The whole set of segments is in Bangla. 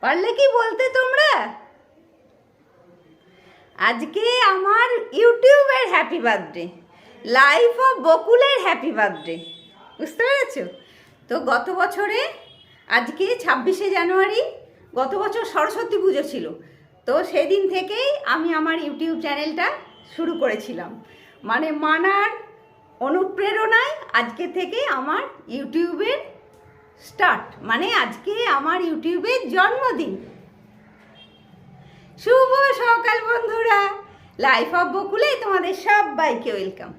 পারলে কি বলতে তোমরা? আজকে আমার ইউটিউবের হ্যাপি বার্থডে, লাইফ অফ বকুলের হ্যাপি বার্থডে, বুঝতে পেরেছ? তো গত বছরে আজকে 26শে জানুয়ারি, গত বছর সরস্বতী পুজো ছিল, তো সেদিন থেকেই আমি আমার ইউটিউব চ্যানেলটা শুরু করেছিলাম। মানে মানার অনুপ্রেরণায় আজকে থেকে আমার ইউটিউবের স্টার্ট, মানে আজকে আমার ইউটিউবের জন্মদিন। শুভ সকাল বন্ধুরা, লাইফ অফ বকুলে তোমাদের সবাইকে ওয়েলকাম।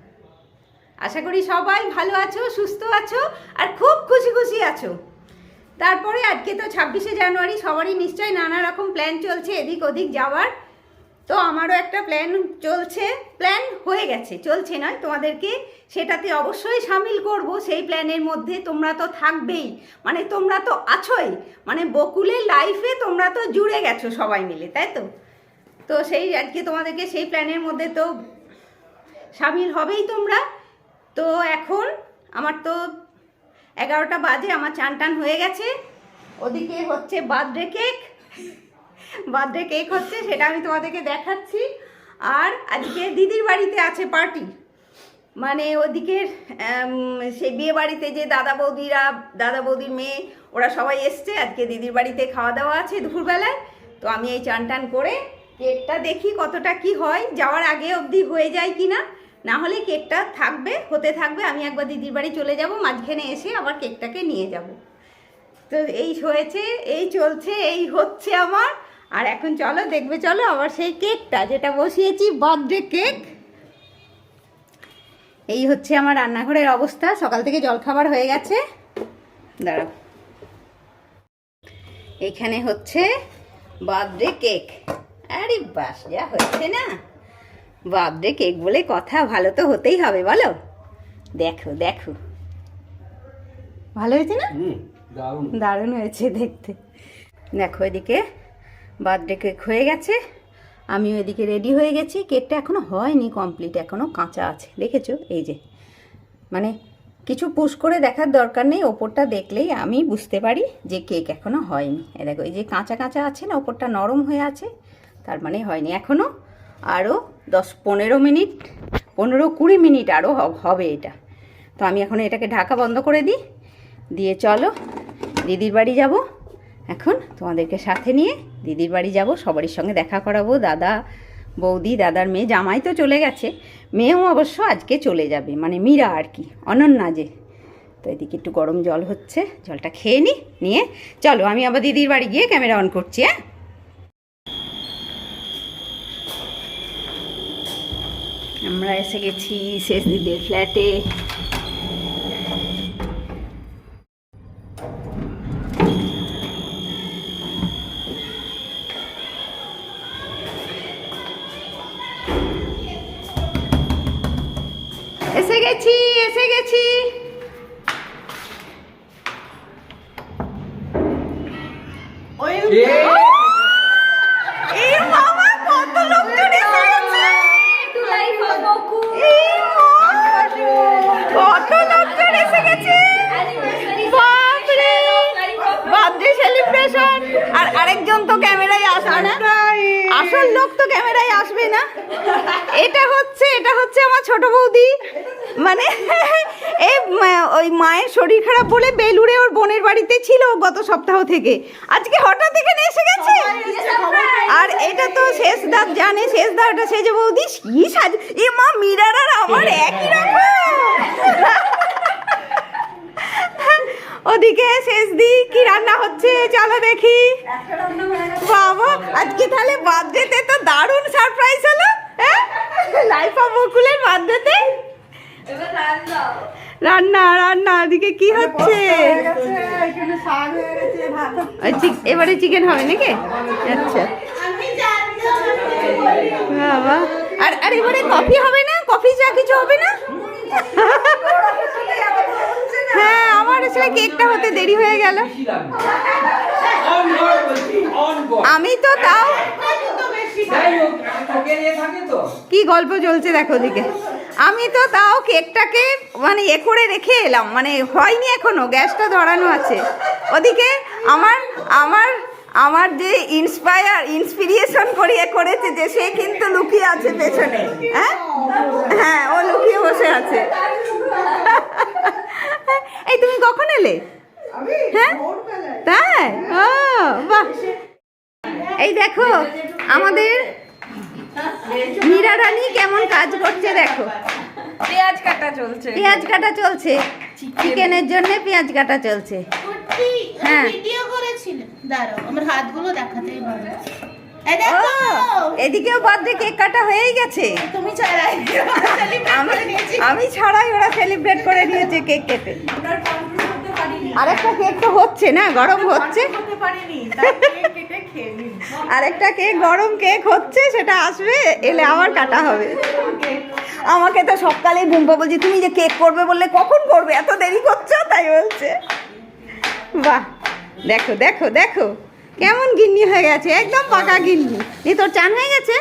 আশা করি সবাই ভালো আছো, সুস্থ আছো আর খুব খুশি খুশি আছো। তারপরে আজকে তো 26শে জানুয়ারি, সবারই নিশ্চয়ই নানা রকম প্ল্যান চলছে এদিক ওদিক যাওয়ার। তো আমারও একটা প্ল্যান চলছে, প্ল্যান হয়ে গেছে, চলছে নয়, তোমাদেরকে সেটাতে অবশ্যই সামিল করব। সেই প্ল্যানের মধ্যে তোমরা তো থাকবেই, মানে তোমরা তো আছোই, মানে বকুলের লাইফে তোমরা তো জুড়ে গেছো সবাই মিলে, তাই তো? তো সেই আজকে তোমাদেরকে সেই প্ল্যানের মধ্যে তো সামিল হবেই তোমরা। তো এখন আমার তো 11টা বাজে, আমার চান টান হয়ে গেছে। ওদিকে হচ্ছে বার্থডে কেক, বার্থডে কেক হচ্ছে, সেটা আমি তোমাদেরকে দেখাচ্ছি। আর আজকে দিদির বাড়িতে আছে পার্টি, মানে ওদিকের সেই বিয়ে বাড়িতে যে দাদা বৌদির মেয়ে, ওরা সবাই এসছে। আজকে দিদির বাড়িতে খাওয়া দাওয়া আছে দুপুরবেলায়। তো আমি এই চান টান করে কেকটা দেখি কতটা কি হয়, যাওয়ার আগে অবধি হয়ে যায় কি না, না হলে কেকটা থাকবে, হতে থাকবে। আমি একবার দিদির বাড়ি চলে যাব, মাঝখানে এসে আবার কেকটাকে নিয়ে যাব। তো এই হয়েছে, এই চলছে, এই হচ্ছে আমার। আর এখন চলো দেখবে, চলো আবার সেই কেকটা যেটা বসিয়েছি, বার্থডে কেক। এই হচ্ছে আমার রান্নাঘরের অবস্থা। সকাল থেকে জলখাবার হয়ে গেছে, দাঁড়াও। এখানে হচ্ছে বার্থডে কেক। আরে বাস, যা হচ্ছে না, বার্থডে কেক বলে কথা, ভালো তো হতেই হবে বলো। দেখো দেখো, ভালো হয়েছে না? দারুণ হয়েছে দেখতে। দেখো এদিকে বার্থডে কেক হয়ে গেছে, আমি ওইদিকে রেডি হয়ে গেছি। কেকটা এখনও হয়নি কমপ্লিট, এখনও কাঁচা আছে, দেখেছো? এই যে, মানে কিছু পুশ করে দেখার দরকার নেই, ওপরটা দেখলেই আমি বুঝতে পারি যে কেক এখনও হয়নি। এ দেখো, এই যে কাঁচা কাঁচা আছে না, ওপরটা নরম হয়ে আছে, তার মানে হয়নি এখনও। আরও 10-15 মিনিট, 15-20 মিনিট আরও হবে এটা। তো আমি এখন এটাকে ঢাকা বন্ধ করে দিই, দিয়ে চলো দিদির বাড়ি যাব। এখন তোমাদেরকে সাথে নিয়ে দিদির বাড়ি যাব, সবারই সঙ্গে দেখা করাবো। দাদা বৌদি, দাদার মেয়ে, জামাই তো চলে গেছে, মেয়েও অবশ্য আজকে চলে যাবে, মানে মীরা আর কি, অনন্যা যে। তো এদিকে একটু গরম জল হচ্ছে, জলটা খেয়ে নিয়ে চলো আমি আবার দিদির বাড়ি গিয়ে ক্যামেরা অন করছি। হ্যাঁ, আমরা এসে গেছি শেষ দিদির ফ্ল্যাটে। এসে গেছি। আর আরেকজন তো ক্যামেরায় আসবে না, আসল লোক তো ক্যামেরায় আসবে না। এটা হচ্ছে আমার ছোট বৌদি, মানে এই ওই মায়ের শরীর খারাপ বলে বেলুড়ে ওর বোনের বাড়িতে ছিল গত সপ্তাহ থেকে, আজকে হঠাৎ এখানে এসে গেছে। আর এটা তো শেষ দাঁত জানে, শেষ দাঁতটা সেজে বৌদি কি সাজ, এ মা, মীরার আর আমার একই রকম। ওদিকে শেষ দি কি রান্না হচ্ছে চলো দেখি। বাবা, আজকে তাহলে বার্থডেতে তো দারুণ সারপ্রাইজ হলো। হ্যাঁ, লাইফ অফ বকুলের বার্থডেতে রান্না ওদিকে কি হচ্ছে? এবারে চিকেন হবে নাকি? আচ্ছা বাবা, আর এবারে কফি হবে না? কফি চা কিছু হবে না? হ্যাঁ, আমার আসলে কেকটা হতে দেরি হয়ে গেল। আমি তো তাও কি গল্প চলছে দেখো ওদিকে, আমি তো তাও কেকটাকে মানে করে রেখে এলাম, মানে হয়নি এখনো, গ্যাসটা ধরানো আছে। ওদিকে আমার আমার যে ইন্সপিরেশন করেছে যে সে কিন্তু লুকিয়ে আছে পেছনে। হ্যাঁ হ্যাঁ, ও লুকিয়ে বসে আছে। এই তুমি কখন এলে? হ্যাঁ তাই, ও বাহ। এই দেখো আমাদের মীরা রানী কেমন কাজ করছে দেখো। পেঁয়াজ কাটা চলছে, পেঁয়াজ কাটা চলছে, চিকেনের জন্য পেঁয়াজ কাটা চলছে। হ্যাঁ ভিডিও করেছিলেন, দাঁড়াও আমার হাতগুলো দেখাতেই পারবে। এদিকেও বার্থডে কেক কাটা হয়েই গেছে। তুমি ছাড়াই আমি ছাড়াই ওরা সেলিব্রেট করে নিয়েছে কেক কেটে। আরেকটা কেক তো হচ্ছে না, গরম হচ্ছে। আরেকটা কেক গরম কেক হচ্ছে, সেটা আসবে, এলে আবার কাটা হবে। আমাকে তো সকালেই বুম্পা বলছি তুমি যে কেক করবে বললে কখন করবে, এত দেরি করছো, তাই বলছে। বাহ দেখো দেখো দেখো কেমন গিন্নি হয়ে গেছে, একদম পাকা গিন্নি। এই তোর চান হয়ে গেছে?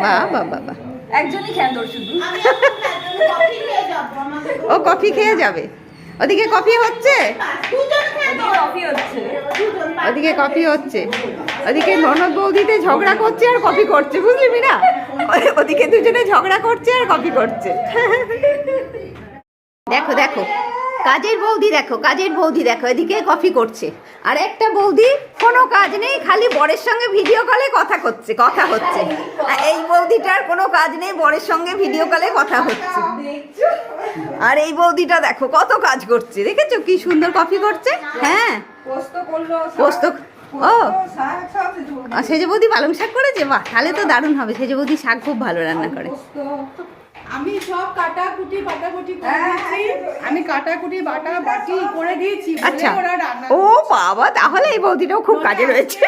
বাহ বাহ বাহ বাহ। একজনই খেয়ে তোর শুধু। ও কফি খেয়ে যাবে। ওদিকে কফি হচ্ছে, ওদিকে কফি হচ্ছে, ওদিকে ননদ বৌদিতে ঝগড়া করছে আর কফি করছে, বুঝলি মিনা? ওদিকে দুজনে ঝগড়া করছে আর কফি করছে। দেখো দেখো কাজের বৌদি, দেখো কাজের বৌদি, দেখো এদিকে কফি করছে। আর একটা বৌদি কোনো কাজ নেই, খালি বরের সঙ্গে ভিডিও কলে কথা হচ্ছে। আর এই বৌদিটার কোনো কাজ নেই, বরের সঙ্গে ভিডিও কলে কথা হচ্ছে। আর এই বৌদিটা দেখো কত কাজ করছে, দেখেছো কি সুন্দর কফি করছে। হ্যাঁ পোস্ত, ও সেজে বৌদি পালং শাক করেছে, বাহ তাহলে তো দারুণ হবে। সেজে বৌদি শাক খুব ভালো রান্না করে। আমি সব কাটাকুটি বাটাকুটি করে দিয়েছি, আমি কাটাকুটি বাটি করে দিয়েছি। আচ্ছা, ও বাবা, তাহলে এই বৌদিটাও খুব কাজে রয়েছে।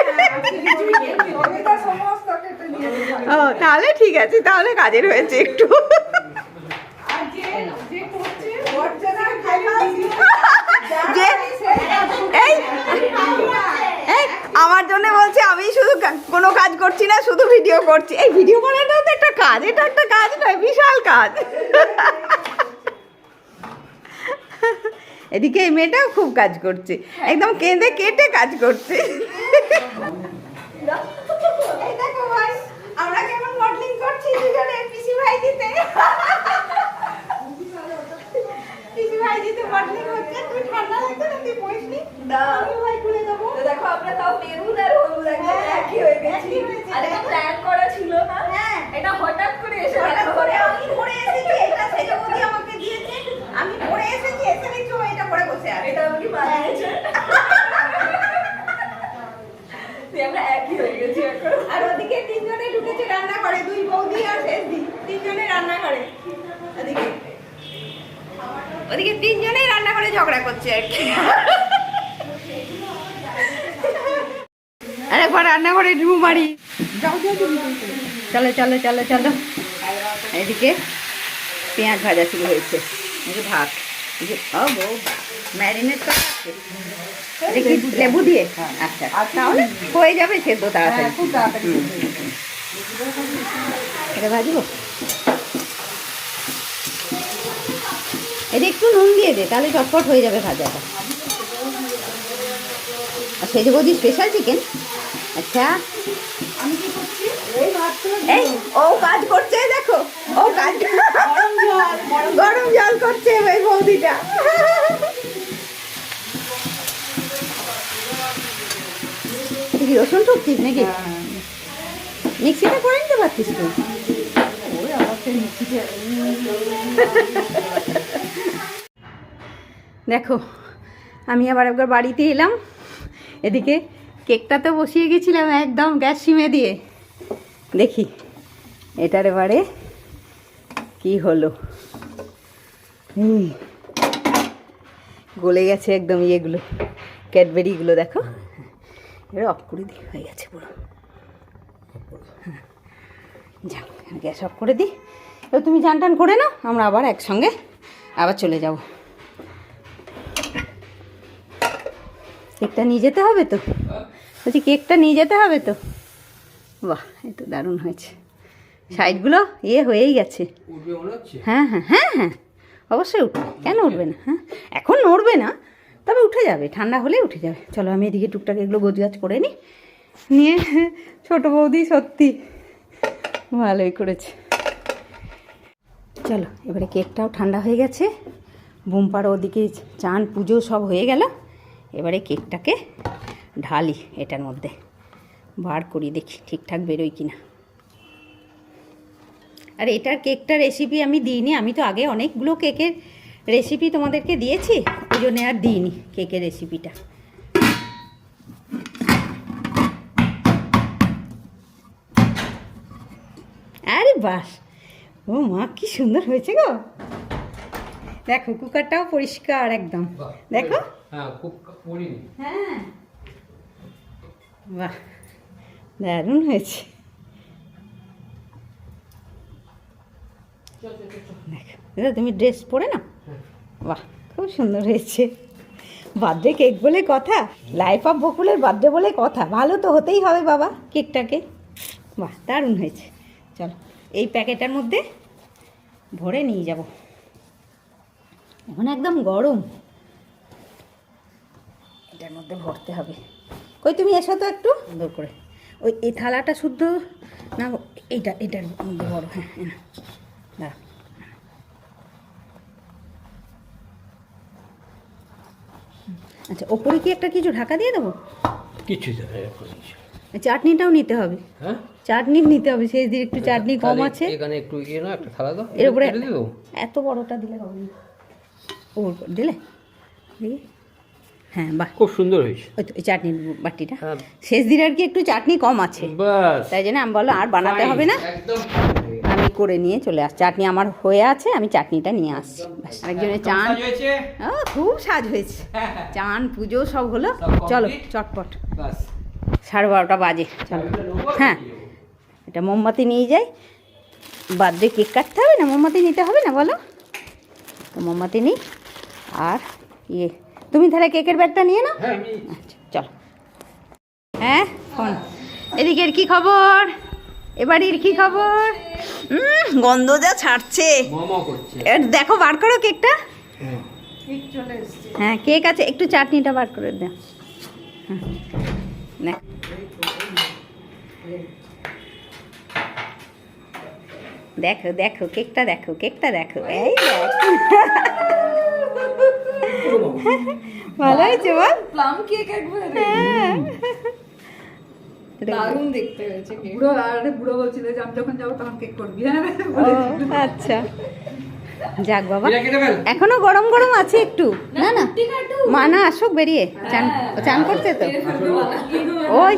ও তাহলে ঠিক আছে, তাহলে কাজে রয়েছে একটু। আমার জন্য বলছে আমি শুধু কোনো কাজ করছি না, শুধু ভিডিও করছি। এই ভিডিও করাটাও তো একটা কাজ, এটা একটা কাজ নয়, বিশাল কাজ। এদিকে এই মেয়েটাও খুব কাজ করছে, একদম কেঁদে কেটে কাজ করছে। আমরা কেমন মডেলিং করছি দুজনে, পিসি ভাই দিতে। পিসি ভাই দিতে মডেলিং হচ্ছে। তুই ঠান্ডা লাগছে না, তুই বসনি? আমি ভাই খুলে দেবো। দেখো আমরা তাও মেরুন আর হলুদ একদম একই হয়ে গেছি। আর এটা প্ল্যান করা ছিল না, এটা হঠাৎ করে এসে হঠাৎ করে আমি পরে এসেছি, এটা সেটা বলি আমাকে দিয়েছে, আমি পরে এসেছি, এসে দেখছি ও এটা পরে বসে আছে। এটা আমাকে বানিয়েছে। আমরা একই হয়ে গেছি এখন। আর ওদিকে তিনজনে ঢুকেছে রান্না করে, দুই বৌদি আর শেষদি, তিনজনে রান্না করে। ওদিকে তিনজনেই রান্না করে ঝগড়া করছে আর কি। আর একবার রান্না করে ডুবু মারি। চলো চলো চলো চলো। এদিকে পেঁয়াজ ভাজা শুরু হয়েছে, ভাত ম্যারিনেট করা আছে, দেখি লেবু দিয়ে। আচ্ছা তাহলে হয়ে যাবে সেদ্ধ তাড়াতাড়ি। এটা ভাজবো, এটা একটু নুন দিয়ে দে, তাহলে চটপট হয়ে যাবে ভাজাটা। আর সেজে বৌদি স্পেশাল চিকেন। আচ্ছা এই ও কাজ করছে, দেখো ও কাজ, গরম জল করছে ওই বৌদিটা। কি রসুন টুকছিস নাকি? মিক্সিতে করে নিতে পারতিস তুই। দেখো আমি আবার একবার বাড়িতে এলাম। এদিকে কেকটা তো বসিয়ে গেছিলাম একদম গ্যাস সিমে দিয়ে, দেখি এটার এবারে কি হলো। গলে গেছে একদম ইয়েগুলো, ক্যাডবেরিগুলো দেখো। এবার অফ করে দিই, হয়ে গেছে পুরো। যাক গ্যাস অফ করে দিই। এবার তুমি চান টান করে নাও, আমরা আবার একসঙ্গে আবার চলে যাব। কেকটা নিয়ে যেতে হবে তো, বলছি কেকটা নিয়ে যেতে হবে তো। বাহ এই তো দারুণ হয়েছে, সাইডগুলো ইয়ে হয়েই গেছে। হ্যাঁ হ্যাঁ হ্যাঁ হ্যাঁ অবশ্যই উঠবে, কেন উঠবে না? হ্যাঁ এখন নড়বে না, তবে উঠে যাবে, ঠান্ডা হলেই উঠে যাবে। চলো আমি এদিকে টুকটাক এগুলো গোছগাছ করে নিই, নিয়ে ছোট বৌদি সত্যি ভালোই করেছে। চলো এবারে কেকটাও ঠান্ডা হয়ে গেছে, বুম্পার ওদিকে চান পুজো সব হয়ে গেল, এবারে কেকটাকে ঢালি এটার মধ্যে, বার করি দেখি ঠিকঠাক বেরোয় কিনা। আর এটার কেকটা রেসিপি আমি দিইনি, আমি তো আগে অনেকগুলো কেকের রেসিপি তোমাদেরকে দিয়েছি, ওই জন্যে আর দিইনি কেকের রেসিপিটা। আরে বাস, ও মা কি সুন্দর হয়েছে গো, দেখো কুকারটাও পরিষ্কার একদম, দেখো হ্যাঁ বাহ দারুণ হয়েছে। দেখো তুমি ড্রেস পরে না, বাহ খুব সুন্দর হয়েছে। বার্থডে কেক বলে কথা, লাইফ অফ বকুলের বার্থডে বলে কথা, ভালো তো হতেই হবে বাবা কেকটাকে। বাহ দারুণ হয়েছে। চলো এই প্যাকেটের মধ্যে ভরে নিয়ে যাব, এখন একদম গরম, এটার মধ্যে ভরতে হবে। কই তুমি এসো তো একটু সুন্দর করে, ওই এই থালাটা শুদ্ধ না, এটার মধ্যে ভরো, হ্যাঁ দাঁড়া। আচ্ছা ওপরে কি একটা কিছু ঢাকা দিয়ে দেবো? কিছু চাটনিটাও নিতে হবে, হ্যাঁ চাটনি নিতে হবে, শেষ দিয়ে একটু চাটনি কম আছে, এখানে একটু ইয়ে না একটা থালা দাও, এর উপরে এত বড়টা দিলে হবে না, ওর দিলে দেখি, হ্যাঁ বাহ খুব সুন্দর হয়েছে। ওই তো ওই চাটনির বাটিটা হ্যাঁ। শেষ দিন আর কি একটু চাটনি কম আছে, বাস তাই জন্য আমি বললাম আর বানাতে হবে না, একদম আমি করে নিয়ে চলে আসছি, চাটনি আমার হয়ে আছে, আমি চাটনিটা নিয়ে আসছি। একজনের চান, হয়েছে, ও খুব সাজ হয়েছে, চান পুজো সব হলো, চলো চটপট, বাস 12:30 বাজে, চলো। হ্যাঁ এটা মোমবাতি নিয়ে যাই, বার্থডে কেক কাটতে হবে না, মোমবাতি নিতে হবে না বলো, তো মোমবাতি নিই। আর ইয়ে তুমি তাহলে কেকের ব্যাগটা নিয়ে নাও, হ্যাঁ আমি আচ্ছা চলো। হ্যাঁ ফোন, এদিকের কি খবর, এবাড়ির কি খবর? গন্ধ যা ছাড়ছে, মামা করছে। দেখো বার করো কেকটা, ঠিক চলে এসছে। হ্যাঁ কেক আছে, একটু চাটনিটা বার করে দাও, হ্যাঁ নে। দেখো দেখো কেকটা দেখো, কেকটা দেখো, এই ভালো হয়েছে বল, প্লাম কেক একবারে হ্যাঁ। দারুণ দেখতে হয়েছে কেক। বুড়ো আরে বুড়ো বলছিল যে আমি যখন যাবো তখন কেক করবি, হ্যাঁ ও আচ্ছা যাক বাবা, এটা কেটে ফেল। এখনো গরম গরম আছে একটু, না না মানা আসুক বেরিয়ে, চান চান করতে তো ওই,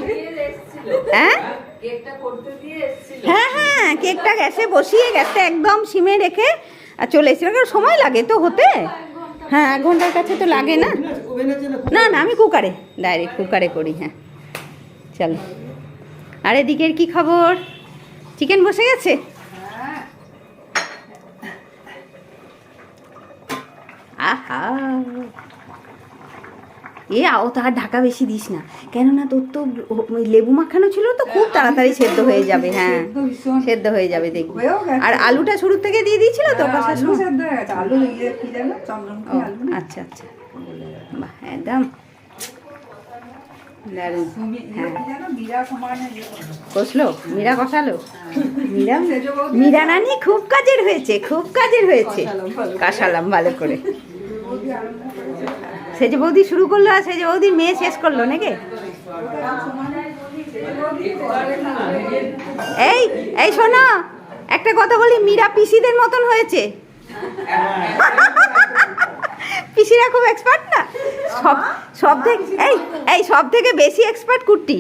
হ্যাঁ কেকটা করতে দিয়ে এসেছিল। হ্যাঁ হ্যাঁ কেকটা গ্যাসে বসিয়ে গ্যাসটা একদম সিমে রেখে আর চলে এসেছিল, কারণ সময় লাগে তো হতে, হ্যাঁ 1 ঘন্টার কাছে তো লাগে না, না না আমি কুকারে ডাইরেক্ট কুকারে করি, হ্যাঁ চলো। আর এদিকের কি খবর, চিকেন বসে গেছে, আহা এ আও তার ঢাকা বেশি দিস না, কেননা তোর তো ওই লেবু মাখানো ছিল তো, খুব তাড়াতাড়ি সেদ্ধ হয়ে যাবে, হ্যাঁ সেদ্ধ হয়ে যাবে দেখবি। হয়েও গেছে। আর আলুটা শুরুর থেকে দিয়ে দিয়েছিল তো আলু কষার সময়? সেদ্ধ হয়ে গেছে, আলু ইয়ে কি জানো চন্দ্রমুখী ও আলু না? আচ্ছা আচ্ছা বাহ একদম দারুণ, হ্যাঁ কি জানো বিরা কুমার ইয়ে কষলো মীরা কষালো, মীরা নানি খুব কাজের হয়েছে, খুব কাজের হয়েছে, কষালাম ভালো করে। সেজে বৌদি শুরু করলো আর সেজে বৌদির মেয়ে শেষ করলো নাকি? এই এই শোনো একটা কথা বলি, মীরা পিসিদের মতন হয়েছে, পিসিরা খুব এক্সপার্ট না, সব থেকে এই সব থেকে বেশি এক্সপার্ট কুট্টি,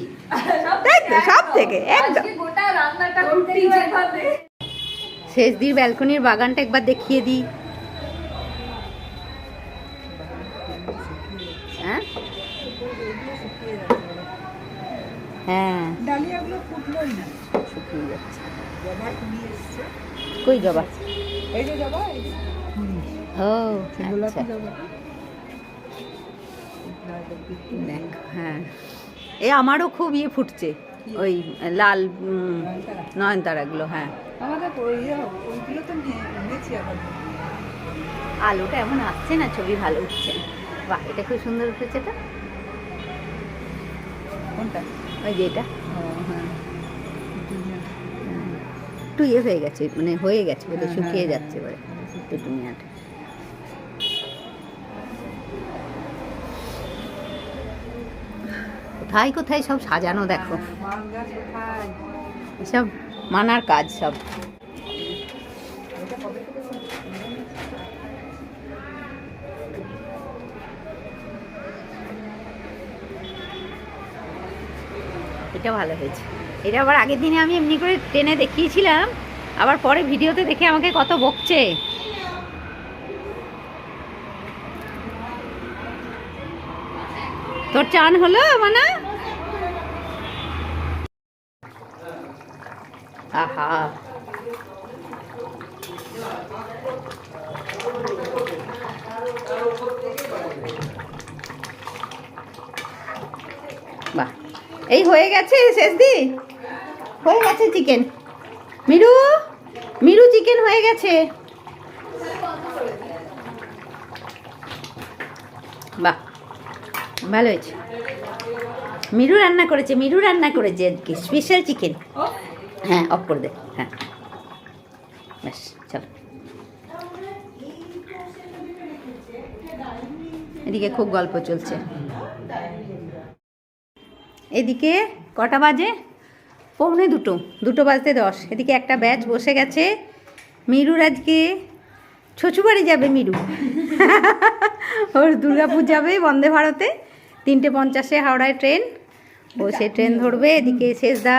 তাই তো সব থেকে একদম। আজকে গোটা রান্নাটা করতে যেভাবে শেষ দির ব্যালকনির বাগানটা একবার দেখিয়ে দিই, হ্যাঁ হ্যাঁ ডালিয়াগুলো ফুটলোই না, শুকিয়ে যাচ্ছে, জবা কুড়িয়ে এসছে, কই জবা, এই যে জবা এই যে ও গোলাপি আচ্ছা জবা, দেখো হ্যাঁ এই আমারও খুব ইয়ে ফুটছে, ওই লাল নয়নতারাগুলো, হ্যাঁ আমাদের ওইগুলো তো নিয়েছি আবার, আলোটা এমন আসছে না, ছবি ভালো উঠছে না, বাহ এটা খুব সুন্দর উঠেছে তো, কোনটা? ওই যে এটা ও হ্যাঁ। একটু ইয়ে হয়ে গেছে, মানে হয়ে গেছে বোধহয়, শুকিয়ে যাচ্ছে এবারে পেটুনিয়াটা। কোথায় কোথায় সব সাজানো দেখো, মাছ গাছ কোথায়? সব মানার কাজ সব। এটা ভালো হয়েছে। এটা আবার আগের দিনে আমি এমনি করে ট্রেনে দেখিয়েছিলাম, আবার পরে ভিডিওতে দেখে আমাকে কত বকছে। তোর চান হলো মানা? আহা, বাহ, এই হয়ে গেছে শেষদি, হয়ে গেছে চিকেন। মিরু, মিরু চিকেন হয়ে গেছে। বাহ, ভালো হয়েছে। মিরু রান্না করেছে, মিরু রান্না করেছে আজকে স্পেশাল চিকেন। হ্যাঁ, অফ করে দে। হ্যাঁ, ব্যাস চলো। এদিকে খুব গল্প চলছে। এদিকে কটা বাজে? 1:45, 2:10। এদিকে একটা ব্যাচ বসে গেছে। মিরুর আজকে শ্বশুরবাড়ি যাবে মিরু। ওর দুর্গাপুর যাবে বন্দে ভারতে, 3:50 হাওড়ায় ট্রেন। ও সে ট্রেন ধরবে, এদিকে শেষদা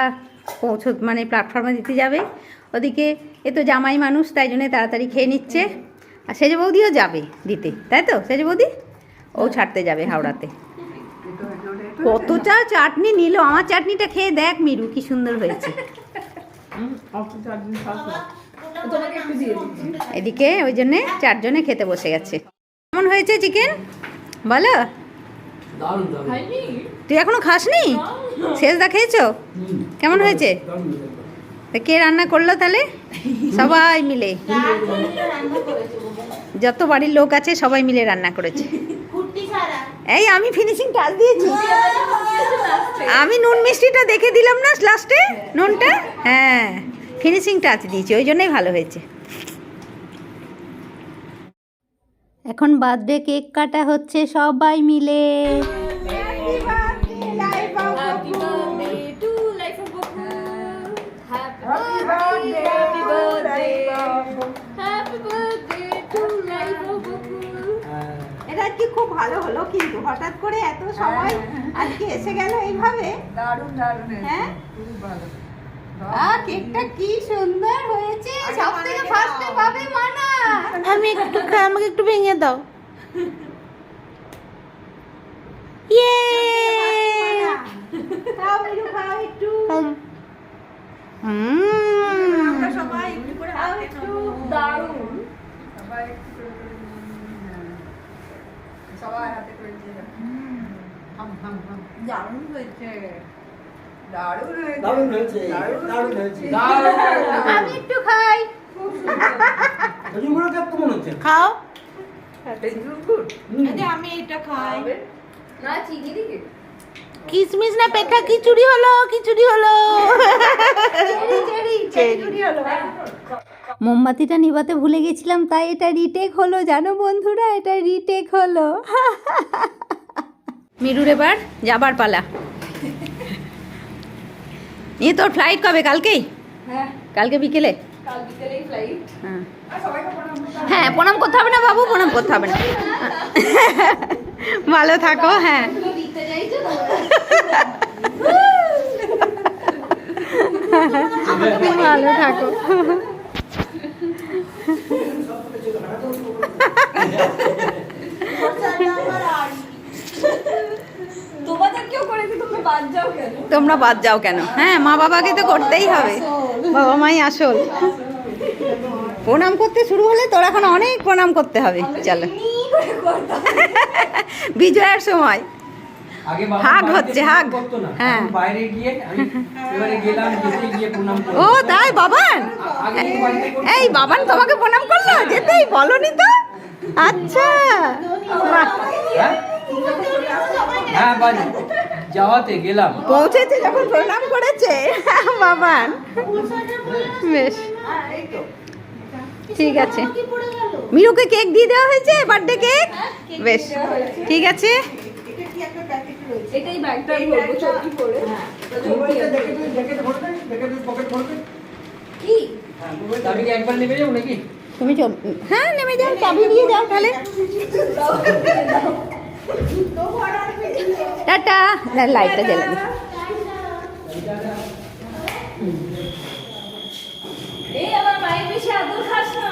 মানে প্ল্যাটফর্মে দিতে যাবে। ওদিকে এ তো জামাই মানুষ, তাই জন্য তাড়াতাড়ি খেয়ে নিচ্ছে। আর সেজ বৌদিও যাবে দিতে, তাই তো? সেজ বৌদি ও ছাড়তে যাবে হাওড়াতে। কতটা চাটনি নিল, আমার চাটনিটা খেয়ে দেখ মিরু কি সুন্দর হয়েছে। তোমাকে একটু দিয়ে দিচ্ছি। এদিকে ওই জন্যে 4 জনে খেতে বসে গেছে। কেমন হয়েছে চিকেন বলো? দারুণ দারুণ। খাইনি? তুই এখনো খাসনি? শেষদা খেয়েছো? কেমন হয়েছে? তা কে রান্না করলো তাহলে? সবাই মিলে, যত বাড়ির লোক আছে সবাই মিলে রান্না করেছে। এই আমি ফিনিশিং টাচ দিয়েছি, আমি নুন মিষ্টিটা দেখে দিলাম না লাস্টে, নুনটা। হ্যাঁ, ফিনিশিং টাচ দিয়েছি, ওই জন্যই ভালো হয়েছে। এখন বার্থডে কেক কাটা হচ্ছে সবাই মিলে। Happy birthday to life of Boku. Happy birthday, happy birthday, happy birthday to life of Boku. এটা আজকে খুব ভালো হলো, কিন্তু হঠাৎ করে এত সবাই আজকে এসে গেল এইভাবে। দারুণ দারুণ হ্যাঁ, খুব ভালো। কেকটা কি সুন্দর হয়েছে। সব থেকে ফার্স্টে পাবে মানা। আমি একটু আমাকে একটু ভেঙে দাও। ইয়ে, খাও মিরু, খাও একটু। আমরা সবাই একটু করে হাতে নেবো। দারুণ। সবাই একটু করে করে সবাই হাতে করে দিয়ে দাও। দারুণ হয়েছে, দারুণ হয়েছে, দারুণ হয়েছে, দারুণ হয়েছে, আমি একটু খাই। শ্বশুরবাড়ি কেমন হচ্ছে? খাও। আমি এটা খাই। না চিনি দিকে। কিসমিস না পেঠা খিচুড়ি হলো, খিচুড়ি হলো। খিচুড়ি হলো। মোমবাতিটা নিভাতে ভুলে গেছিলাম, তাই এটা রিটেক হলো জানো বন্ধুরা, এটা রিটেক হলো। মিরুর এবার যাবার পালা। নিয়ে তোর ফ্লাইট কবে? কালকেই? হ্যাঁ, কালকে বিকেলে? কাল বিকেলেই ফ্লাইট। হ্যাঁ, আর সবাইকে প্রণাম করতে হবে। হ্যাঁ, প্রণাম করতে হবে না বাবু, প্রণাম করতে হবে না। ভালো থাকো। হ্যাঁ, দিতে যাইছো তো? ভালো থাকো। তোমাদের কেউ করেছে, তোমরা বাদ যাও কেন? তোমরা বাদ যাও কেন? হ্যাঁ, মা বাবাকে তো করতেই হবে, বাবা মাই আসল। প্রণাম করতে শুরু হলে তোর এখন অনেক প্রণাম করতে হবে। চলো, বিজয়ের সময় আগে বাবা হাগ বাড়িতে হচ্ছে, প্রণাম হাগ। করতো না। হ্যাঁ। এখন বাইরে গিয়ে আমি এবারে গেলাম, যেতে গিয়ে প্রণাম করলাম। ও তাই বাবান? আগে তো বাড়িতে করতো। এই বাবান তোমাকে প্রণাম করলো, যেতেই বলনি তো? আচ্ছা, বাহ। হ্যাঁ? হ্যাঁ, বাজে। যাওয়াতে গেলাম পৌঁছেছে যখন প্রণাম করেছে বাবান। বেশ ঠিক আছে, মিরুকে কেক দিয়ে দেওয়া হয়েছে, বার্থডে কেক। বেশ ঠিক আছে, এটাই ব্যাগটা বলবো চটি পরে কি আমি কি একবার নেমে যাবো নাকি? তুমি চল, হ্যাঁ নেমে যাও, চাবি দিয়ে যাও তাহলে। টাটা, লাইটটা জ্বালাবি। এই আমার মায়ের বেশি আদর খাস না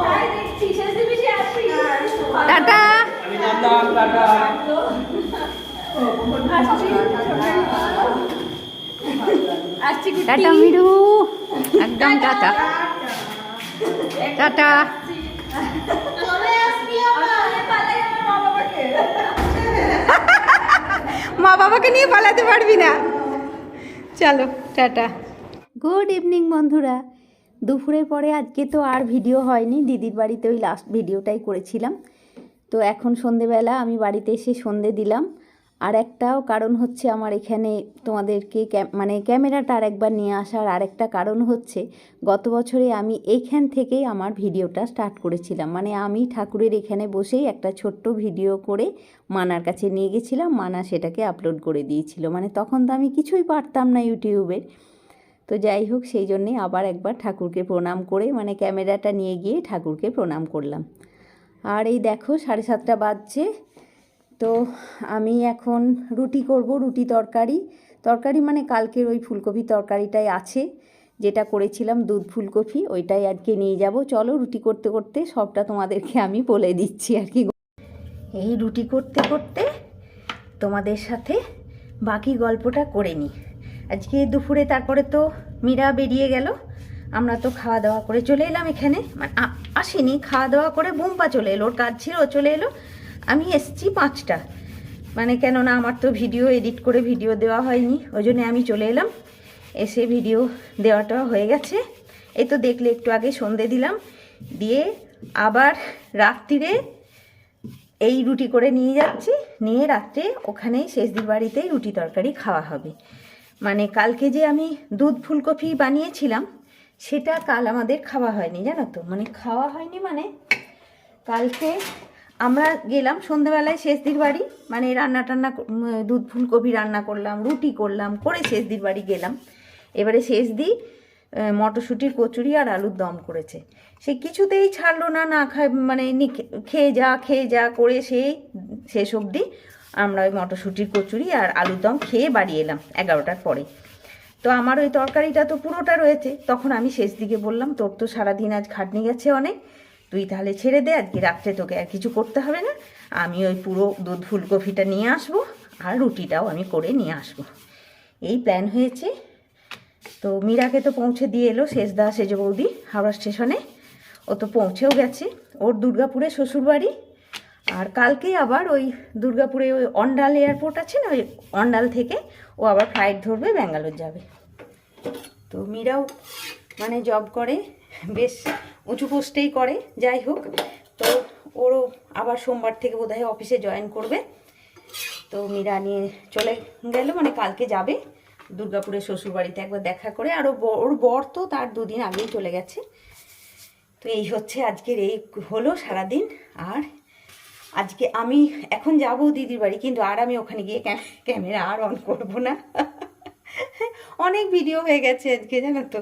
তাই দেখছি শেষ দিন বেশি আসি টাটা। আমি নামলাম, টাটা। আসছি গুটি। টাটা মিরু, একদম টাটা টাটা। পালাই আমার মা বাবাকে মা বাবাকে নিয়ে পালাতে পারবি না। চলো টাটা। গুড ইভিনিং বন্ধুরা। দুপুরের পরে আজকে তো আর ভিডিও হয়নি, দিদির বাড়িতে ওই লাস্ট ভিডিওটাই করেছিলাম। তো এখন সন্ধেবেলা আমি বাড়িতে এসে সন্ধে দিলাম। আর একটাও কারণ হচ্ছে আমার এখানে তোমাদেরকে মানে ক্যামেরাটা আর একবার নিয়ে আসার আরেকটা কারণ হচ্ছে, গত বছরে আমি এইখান থেকেই আমার ভিডিওটা স্টার্ট করেছিলাম। মানে আমি ঠাকুরের এখানে বসেই একটা ছোট্ট ভিডিও করে মানার কাছে নিয়ে গেছিলাম, মানা সেটাকে আপলোড করে দিয়েছিল। মানে তখন তো আমি কিছুই পারতাম না ইউটিউবের। তো যাই হোক, সেই জন্যে আবার একবার ঠাকুরকে প্রণাম করে মানে ক্যামেরাটা নিয়ে গিয়ে ঠাকুরকে প্রণাম করলাম। আর এই দেখো 7:30 বাজছে। তো আমি এখন রুটি করব, রুটি তরকারি মানে কালকের ওই ফুলকপি তরকারিটাই আছে, যেটা করেছিলাম দুধ ফুলকপি, ওইটাই আজকে নিয়ে যাব। চলো রুটি করতে করতে সবটা তোমাদেরকে আমি বলে দিচ্ছি আর কি। এই রুটি করতে করতে তোমাদের সাথে বাকি গল্পটা করে নিই। আজকে দুপুরে তারপরে তো মীরা বেরিয়ে গেল, আমরা তো খাওয়া দাওয়া করে চলে এলাম এখানে। মানে আসিনি, খাওয়া দাওয়া করে বুম্পা চলে এলো, ওর কাজ ছিল, ও চলে এলো। আমি এসছি 5টা, মানে কেননা আমার তো ভিডিও এডিট করে ভিডিও দেওয়া হয়নি, ওই জন্য আমি চলে এলাম। এসে ভিডিও দেওয়াটা হয়ে গেছে। এই তো দেখলে একটু আগে সন্ধে দিলাম, দিয়ে আবার রাত্রিরে এই রুটি করে নিয়ে যাচ্ছি, নিয়ে রাত্রে ওখানেই শেষদির বাড়িতেই রুটি তরকারি খাওয়া হবে। মানে কালকে যে আমি দুধ ফুলকপি বানিয়েছিলাম সেটা কাল আমাদের খাওয়া হয়নি, জানো তো। মানে খাওয়া হয়নি মানে কালকে আমরা গেলাম সন্ধ্যেবেলায় শেষদির বাড়ি, মানে দুধ ফুলকপি রান্না করলাম, রুটি করলাম, করে শেষদির বাড়ি গেলাম। এবারে শেষদি মটরশুঁটির কচুরি আর আলুর দম করেছে, সে কিছুতেই ছাড়লো না, না খায় মানে খেয়ে যা করে সেই শেষ অবধি আমরা ওই মটরশুঁটির কচুরি আর আলুর দম খেয়ে বাড়ি এলাম 11টার পরে। তো আমার ওই তরকারিটা তো পুরোটা রয়েছে। তখন আমি শেষ দিকে বললাম, তোর তো সারাদিন আজ খাটনি গেছে অনেক, তুই তাহলে ছেড়ে দে, আজকে রাত্রে তোকে আর কিছু করতে হবে না, আমি ওই পুরো দুধ ফুলকপিটা নিয়ে আসবো আর রুটিটাও আমি করে নিয়ে আসবো, এই প্ল্যান হয়েছে। তো মীরাকে তো পৌঁছে দিয়ে এলো সেজ বৌদি হাওড়া স্টেশনে, ও তো পৌঁছেও গেছে ওর দুর্গাপুরে শ্বশুরবাড়ি। আর কালকে আবার ওই দুর্গাপুরে ওই অন্ডাল এয়ারপোর্ট আছে না, ওই অন্ডাল থেকে ও আবার ফ্লাইট ধরবে, ব্যাঙ্গালোর যাবে। তো মীরাও মানে জব করে, বেশ উঁচু পোস্টেই করে, যাই হোক। তো ওরও আবার সোমবার থেকে বোধহয় অফিসে জয়েন করবে। তো মীরা নিয়ে চলে গেল, মানে কালকে যাবে দুর্গাপুরের শ্বশুরবাড়িতে একবার দেখা করে। আর ওর বর তো তার 2 দিন আগেই চলে গেছে। তো এই হচ্ছে আজকের এই হলো সারাদিন। আর আজকে আমি এখন যাব দিদির বাড়ি, কিন্তু আর আমি ওখানে গিয়ে ক্যামেরা আর অন করব না, অনেক ভিডিও হয়ে গেছে আজকে, জানো তো।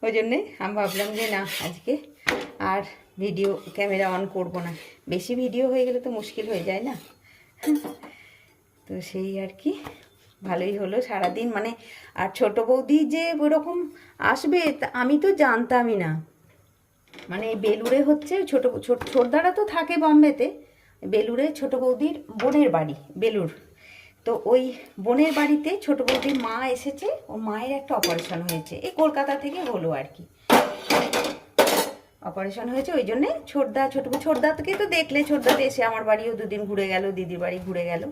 ওই জন্যে আমি ভাবলাম যে না, আজকে আর ভিডিও ক্যামেরা অন করব না, বেশি ভিডিও হয়ে গেলে তো মুশকিল হয়ে যায় না। তো সেই আর কি, ভালোই হলো সারাদিন। মানে আর ছোট বৌদি যে ওরকম আসবে আমি তো জানতামই না। মানে বেলুড়ে হচ্ছে ছোটদারা তো থাকে বম্বেতে, বেলুড়ে ছোট বৌদির বোনের বাড়ি বেলুড়। তো ওই বোনের বাড়িতে ছোট বৌদির মা এসেছে, ও মায়ের একটা অপারেশন হয়েছে, এই কলকাতা থেকে হলো আর কি অপারেশন হয়েছে। ওই জন্যে ছোটদাকে তো দেখলে, ছোটদাতে এসে আমার বাড়িও 2 দিন ঘুরে গেল, দিদির বাড়ি ঘুরে গেল।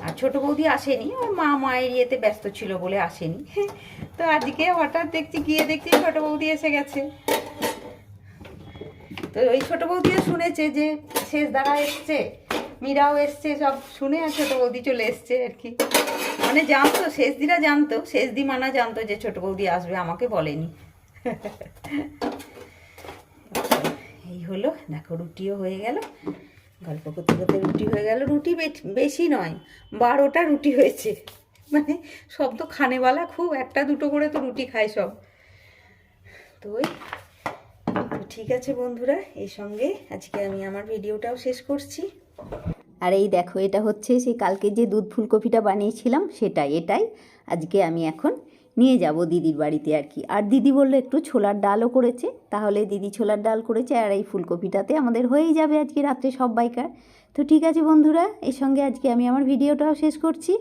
আর ছোট বৌদি আসেনি, ওর মায়ের ইয়েতে ব্যস্ত ছিল বলে আসেনি। তো আজকে হঠাৎ গিয়ে দেখছি ছোট বৌদি এসে গেছে। তো ওই ছোট বৌদিও শুনেছে যে শেষ দ্বারা এসছে, মীরাও এসছে, সব শুনে ছোট বৌদি চলে এসছে আর কি। মানে জানতো, শেষদিরা জানতো, শেষদি মানা জানতো যে ছোট বৌদি আসবে, আমাকে বলেনি। এই হলো, দেখো রুটিও হয়ে গেল, গল্প করতে করতে রুটি হয়ে গেল। রুটি বেশি নয়, 12টা রুটি হয়েছে। মানে সব তো খানেওয়ালা খুব, একটা দুটো করে তো রুটি খায় সব। তো ঠিক আছে বন্ধুরা, এই সঙ্গে আজকে আমি আমার ভিডিওটাও শেষ করছি। আর এই দেখো, এটা হচ্ছে সেই কালকে যে দুধ ফুলকপিটা বানিয়েছিলাম এটাই আজকে আমি এখন নিয়ে যাব দিদির বাড়িতে আর কি। আর দিদি বললো একটু ছোলার ডালও করেছে, তাহলে দিদি ছোলার ডাল করেছে আর এই ফুলকপিটাতে আমাদের হয়েই যাবে আজকে রাত্রে সবাইকার। তো ঠিক আছে বন্ধুরা, এর সঙ্গে আজকে আমি আমার ভিডিওটাও শেষ করছি।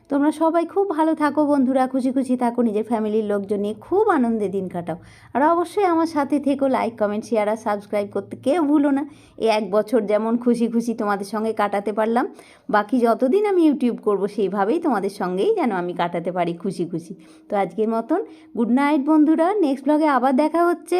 তোমরা সবাই খুব ভালো থাকো বন্ধুরা, খুশি খুশি থাকো, নিজের ফ্যামিলির লোকজন নিয়ে খুব আনন্দে দিন কাটাও। আর অবশ্যই আমার সাথে থেকো, লাইক কমেন্ট শেয়ার আর সাবস্ক্রাইব করতে কেউ ভুলো না। এই 1 বছর যেমন খুশি খুশি তোমাদের সঙ্গে কাটাতে পারলাম, বাকি যতদিন আমি ইউটিউব করব সেইভাবেই তোমাদের সঙ্গেই যেন আমি কাটাতে পারি খুশি খুশি। তো আজকের মতন গুড নাইট বন্ধুরা, নেক্সট ব্লগে আবার দেখা হচ্ছে।